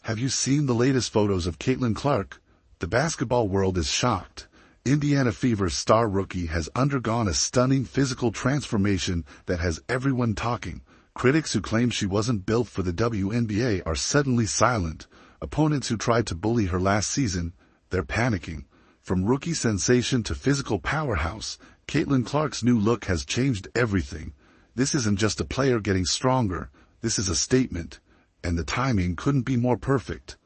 Have you seen the latest photos of Caitlin Clark? The basketball world is shocked. Indiana Fever's star rookie has undergone a stunning physical transformation that has everyone talking. Critics who claim she wasn't built for the WNBA are suddenly silent. Opponents who tried to bully her last season, they're panicking. From rookie sensation to physical powerhouse, Caitlin Clark's new look has changed everything. This isn't just a player getting stronger, this is a statement. And the timing couldn't be more perfect.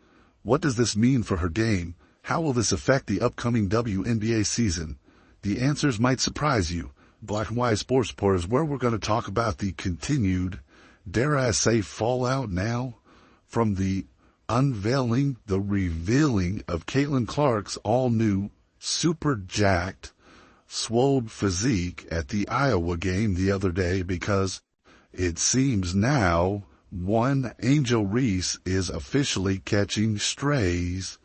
What does this mean for her game? How will this affect the upcoming WNBA season? The answers might surprise you. Black and White Sports Report is where we're going to talk about the continued, dare I say, fallout now from the unveiling, the revealing of Caitlin Clark's all-new, super jacked, swole physique at the Iowa game the other day, because it seems now one Angel Reese is officially catching strays.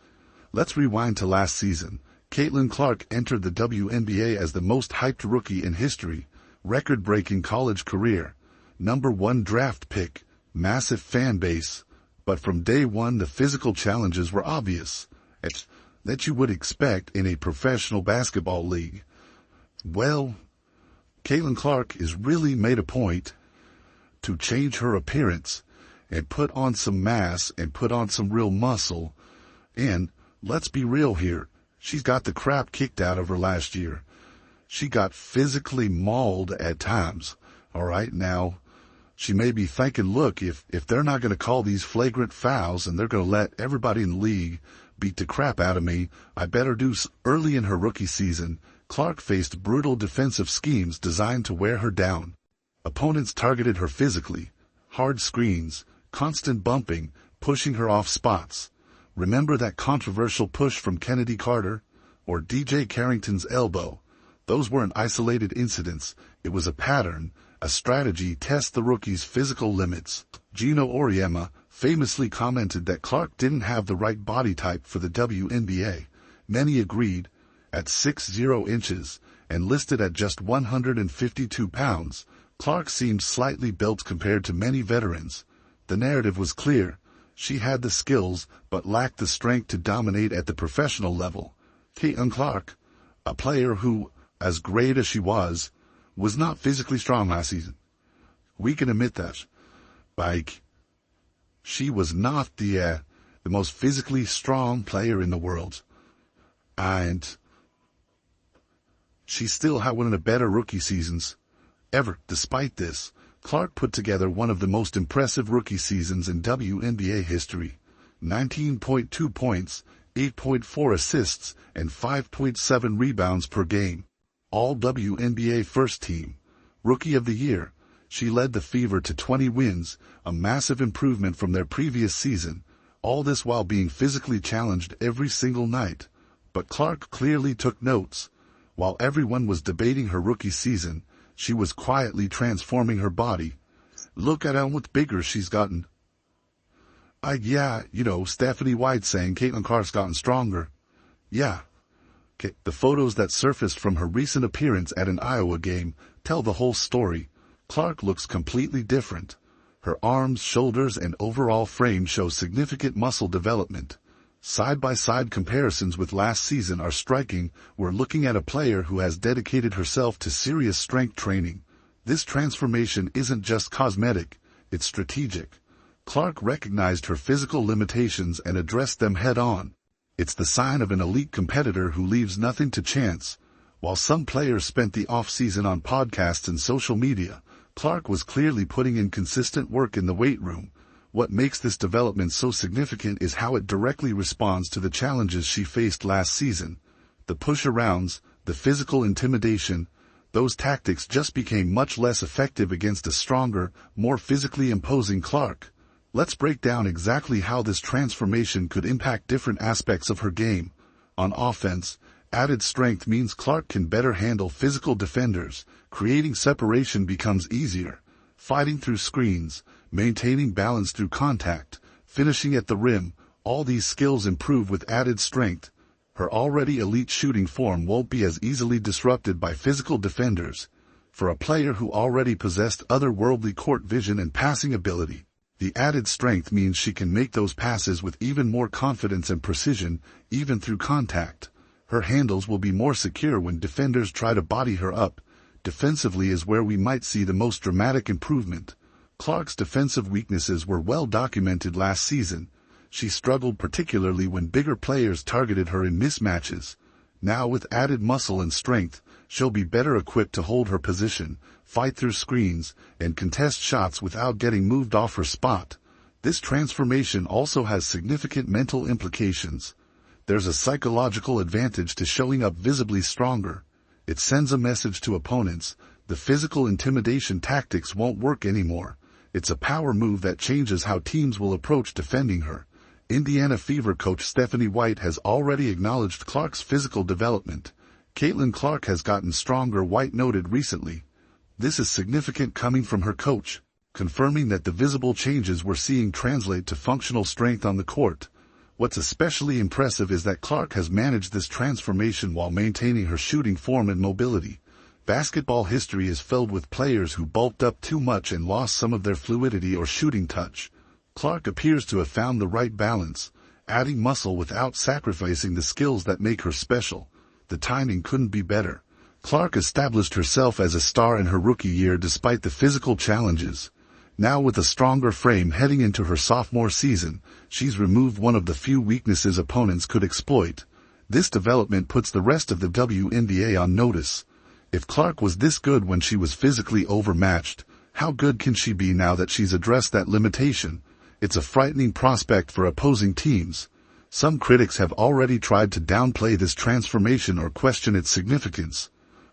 Let's rewind to last season. Caitlin Clark entered the WNBA as the most hyped rookie in history, record-breaking college career, #1 draft pick, massive fan base. But from day one, the physical challenges were obvious, that you would expect in a professional basketball league. Well, Caitlin Clark has really made a point to change her appearance and put on some mass and put on some real muscle. And let's be real here. She's got the crap kicked out of her last year. She got physically mauled at times. All right, now, she may be thinking, look, if they're not going to call these flagrant fouls and they're going to let everybody in the league beat the crap out of me, I better do. Early in her rookie season, Clark faced brutal defensive schemes designed to wear her down. Opponents targeted her physically, hard screens, constant bumping, pushing her off spots. Remember that controversial push from Kennedy Carter or DJ Carrington's elbow? Those weren't isolated incidents. It was a pattern, a strategy to test the rookie's physical limits. Gino Auriemma famously commented that Clark didn't have the right body type for the WNBA. Many agreed. At 6'0" inches and listed at just 152 pounds, Clark seemed slightly built compared to many veterans. The narrative was clear. She had the skills, but lacked the strength to dominate at the professional level. Caitlin Clark, a player who, as great as she was not physically strong last season. We can admit that. She was not the most physically strong player in the world. And she still had one of the better rookie seasons ever. Despite this, Clark put together one of the most impressive rookie seasons in WNBA history. 19.2 points, 8.4 assists, and 5.7 rebounds per game. All WNBA first team. Rookie of the Year. She led the Fever to 20 wins, a massive improvement from their previous season. All this while being physically challenged every single night. But Clark clearly took notes. While everyone was debating her rookie season, she was quietly transforming her body. Look at how much bigger she's gotten. Stephanie White saying Caitlin Clark's gotten stronger. Yeah. The photos that surfaced from her recent appearance at an Iowa game tell the whole story. Clark looks completely different. Her arms, shoulders, and overall frame show significant muscle development. Side-by-side comparisons with last season are striking. We're looking at a player who has dedicated herself to serious strength training. This transformation isn't just cosmetic, it's strategic. Clark recognized her physical limitations and addressed them head-on. It's the sign of an elite competitor who leaves nothing to chance. While some players spent the off-season on podcasts and social media, Clark was clearly putting in consistent work in the weight room. What makes this development so significant is how it directly responds to the challenges she faced last season. The push-arounds, the physical intimidation, those tactics just became much less effective against a stronger, more physically imposing Clark. Let's break down exactly how this transformation could impact different aspects of her game. On offense, added strength means Clark can better handle physical defenders. Creating separation becomes easier. Fighting through screens, maintaining balance through contact, finishing at the rim, all these skills improve with added strength. Her already elite shooting form won't be as easily disrupted by physical defenders. For a player who already possessed otherworldly court vision and passing ability, The added strength means she can make those passes with even more confidence and precision, even through contact. Her handles will be more secure when defenders try to body her up. Defensively is where we might see the most dramatic improvement. Clark's defensive weaknesses were well documented last season. She struggled particularly when bigger players targeted her in mismatches. Now with added muscle and strength, she'll be better equipped to hold her position, fight through screens, and contest shots without getting moved off her spot. This transformation also has significant mental implications. There's a psychological advantage to showing up visibly stronger. It sends a message to opponents: the physical intimidation tactics won't work anymore. It's a power move that changes how teams will approach defending her. Indiana Fever coach Stephanie White has already acknowledged Clark's physical development. Caitlin Clark has gotten stronger, White noted recently. This is significant coming from her coach, confirming that the visible changes we're seeing translate to functional strength on the court. What's especially impressive is that Clark has managed this transformation while maintaining her shooting form and mobility. Basketball history is filled with players who bulked up too much and lost some of their fluidity or shooting touch. Clark appears to have found the right balance, adding muscle without sacrificing the skills that make her special. The timing couldn't be better. Clark established herself as a star in her rookie year despite the physical challenges. Now with a stronger frame heading into her sophomore season, she's removed one of the few weaknesses opponents could exploit. This development puts the rest of the WNBA on notice. If Clark was this good when she was physically overmatched, how good can she be now that she's addressed that limitation? It's a frightening prospect for opposing teams. Some critics have already tried to downplay this transformation or question its significance.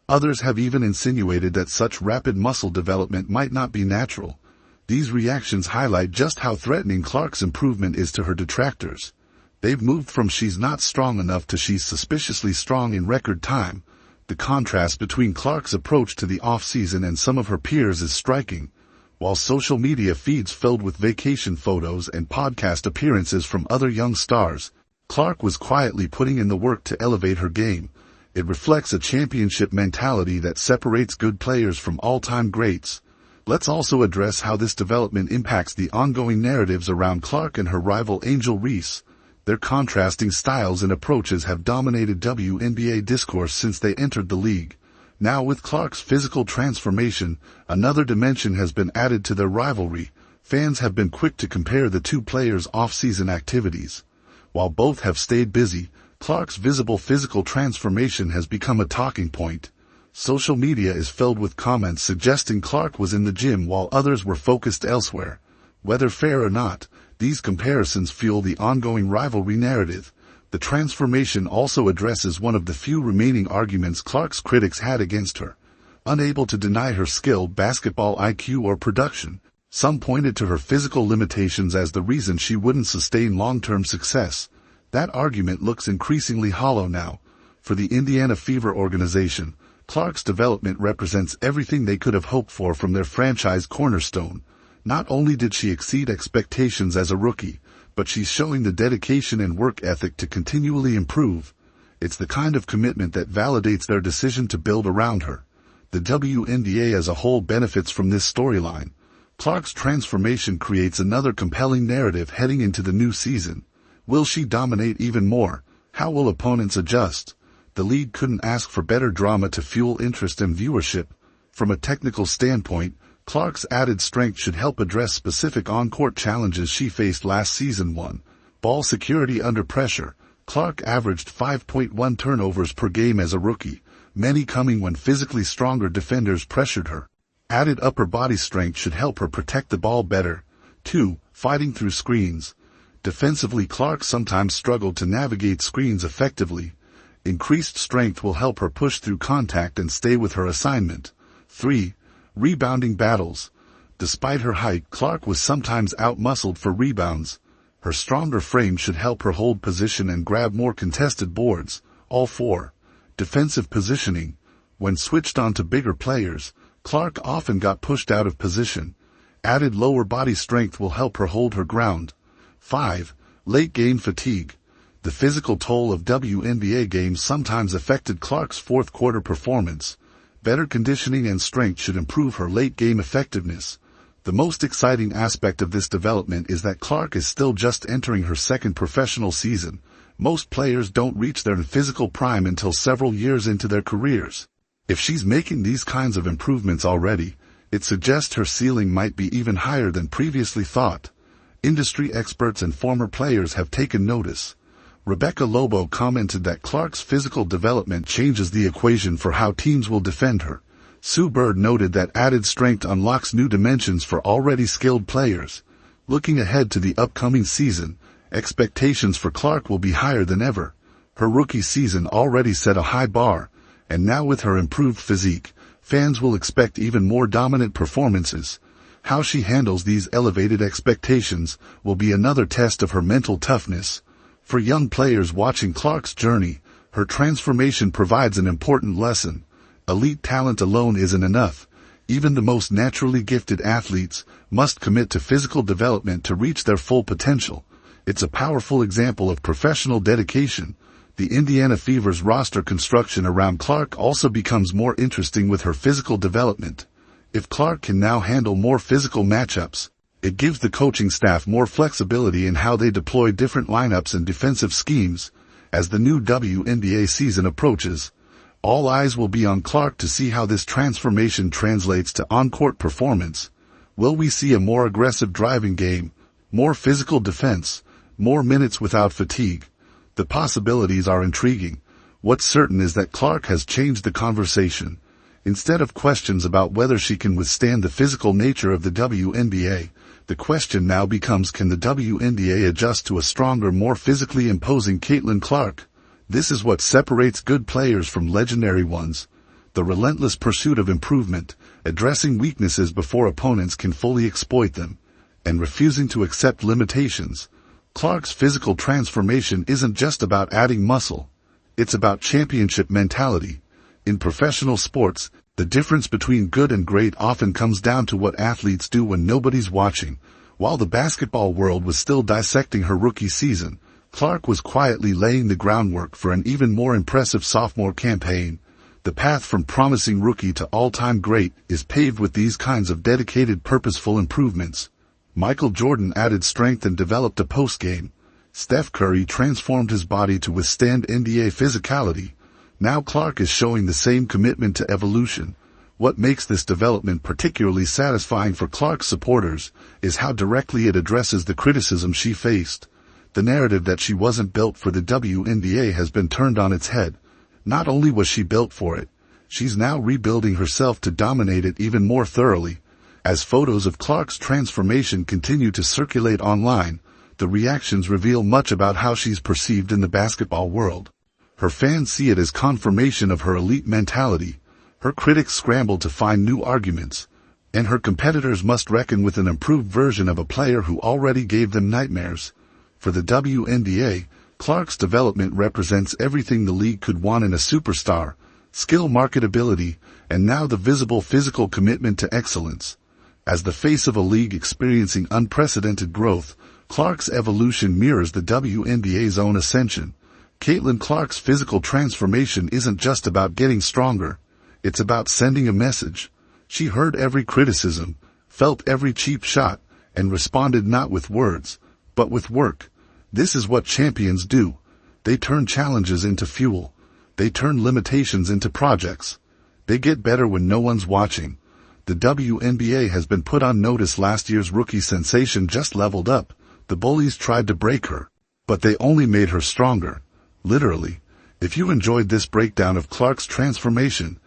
Others have even insinuated that such rapid muscle development might not be natural. These reactions highlight just how threatening Clark's improvement is to her detractors. They've moved from she's not strong enough to she's suspiciously strong in record time. The contrast between Clark's approach to the off-season and some of her peers is striking. While social media feeds filled with vacation photos and podcast appearances from other young stars, Clark was quietly putting in the work to elevate her game. It reflects a championship mentality that separates good players from all-time greats. Let's also address how this development impacts the ongoing narratives around Clark and her rival Angel Reese. Their contrasting styles and approaches have dominated WNBA discourse since they entered the league. Now with Clark's physical transformation, another dimension has been added to their rivalry. Fans have been quick to compare the two players' off-season activities. While both have stayed busy, Clark's visible physical transformation has become a talking point. Social media is filled with comments suggesting Clark was in the gym while others were focused elsewhere. Whether fair or not, these comparisons fuel the ongoing rivalry narrative. The transformation also addresses one of the few remaining arguments Clark's critics had against her. Unable to deny her skill, basketball IQ, or production, some pointed to her physical limitations as the reason she wouldn't sustain long-term success. That argument looks increasingly hollow now. For the Indiana Fever organization, Clark's development represents everything they could have hoped for from their franchise cornerstone. Not only did she exceed expectations as a rookie, but she's showing the dedication and work ethic to continually improve. It's the kind of commitment that validates their decision to build around her. The WNBA as a whole benefits from this storyline. Clark's transformation creates another compelling narrative heading into the new season. Will she dominate even more? How will opponents adjust? The league couldn't ask for better drama to fuel interest and viewership. From a technical standpoint, Clark's added strength should help address specific on-court challenges she faced last season. 1. Ball security under pressure. Clark averaged 5.1 turnovers per game as a rookie, many coming when physically stronger defenders pressured her. Added upper body strength should help her protect the ball better. 2. Fighting through screens. Defensively, Clark sometimes struggled to navigate screens effectively. Increased strength will help her push through contact and stay with her assignment. 3. Rebounding battles. Despite her height, Clark was sometimes out-muscled for rebounds. Her stronger frame should help her hold position and grab more contested boards. All 4. Defensive positioning. When switched on to bigger players, Clark often got pushed out of position. Added lower body strength will help her hold her ground. 5. Late game fatigue. The physical toll of WNBA games sometimes affected Clark's fourth quarter performance. Better conditioning and strength should improve her late game effectiveness. The most exciting aspect of this development is that Clark is still just entering her second professional season. Most players don't reach their physical prime until several years into their careers. If she's making these kinds of improvements already, it suggests her ceiling might be even higher than previously thought. Industry experts and former players have taken notice. Rebecca Lobo commented that Clark's physical development changes the equation for how teams will defend her. Sue Bird noted that added strength unlocks new dimensions for already skilled players. Looking ahead to the upcoming season, expectations for Clark will be higher than ever. Her rookie season already set a high bar, and now with her improved physique, fans will expect even more dominant performances. How she handles these elevated expectations will be another test of her mental toughness. For young players watching Clark's journey, her transformation provides an important lesson. Elite talent alone isn't enough. Even the most naturally gifted athletes must commit to physical development to reach their full potential. It's a powerful example of professional dedication. The Indiana Fever's roster construction around Clark also becomes more interesting with her physical development. If Clark can now handle more physical matchups, it gives the coaching staff more flexibility in how they deploy different lineups and defensive schemes. As the new WNBA season approaches, all eyes will be on Clark to see how this transformation translates to on-court performance. Will we see a more aggressive driving game, more physical defense, more minutes without fatigue? The possibilities are intriguing. What's certain is that Clark has changed the conversation. Instead of questions about whether she can withstand the physical nature of the WNBA, the question now becomes, can the WNBA adjust to a stronger, more physically imposing Caitlin Clark? This is what separates good players from legendary ones. The relentless pursuit of improvement, addressing weaknesses before opponents can fully exploit them, and refusing to accept limitations. Clark's physical transformation isn't just about adding muscle. It's about championship mentality. In professional sports, the difference between good and great often comes down to what athletes do when nobody's watching. While the basketball world was still dissecting her rookie season, Clark was quietly laying the groundwork for an even more impressive sophomore campaign. The path from promising rookie to all-time great is paved with these kinds of dedicated, purposeful improvements. Michael Jordan added strength and developed a post-game. Steph Curry transformed his body to withstand NBA physicality. Now Clark is showing the same commitment to evolution. What makes this development particularly satisfying for Clark's supporters is how directly it addresses the criticism she faced. The narrative that she wasn't built for the WNBA has been turned on its head. Not only was she built for it, she's now rebuilding herself to dominate it even more thoroughly. As photos of Clark's transformation continue to circulate online, the reactions reveal much about how she's perceived in the basketball world. Her fans see it as confirmation of her elite mentality. Her critics scramble to find new arguments, and her competitors must reckon with an improved version of a player who already gave them nightmares. For the WNBA, Clark's development represents everything the league could want in a superstar: skill, marketability, and now the visible physical commitment to excellence. As the face of a league experiencing unprecedented growth, Clark's evolution mirrors the WNBA's own ascension. Caitlin Clark's physical transformation isn't just about getting stronger. It's about sending a message. She heard every criticism, felt every cheap shot, and responded not with words, but with work. This is what champions do. They turn challenges into fuel. They turn limitations into projects. They get better when no one's watching. The WNBA has been put on notice. Last year's rookie sensation just leveled up. The bullies tried to break her, but they only made her stronger. Literally. If you enjoyed this breakdown of Clark's transformation,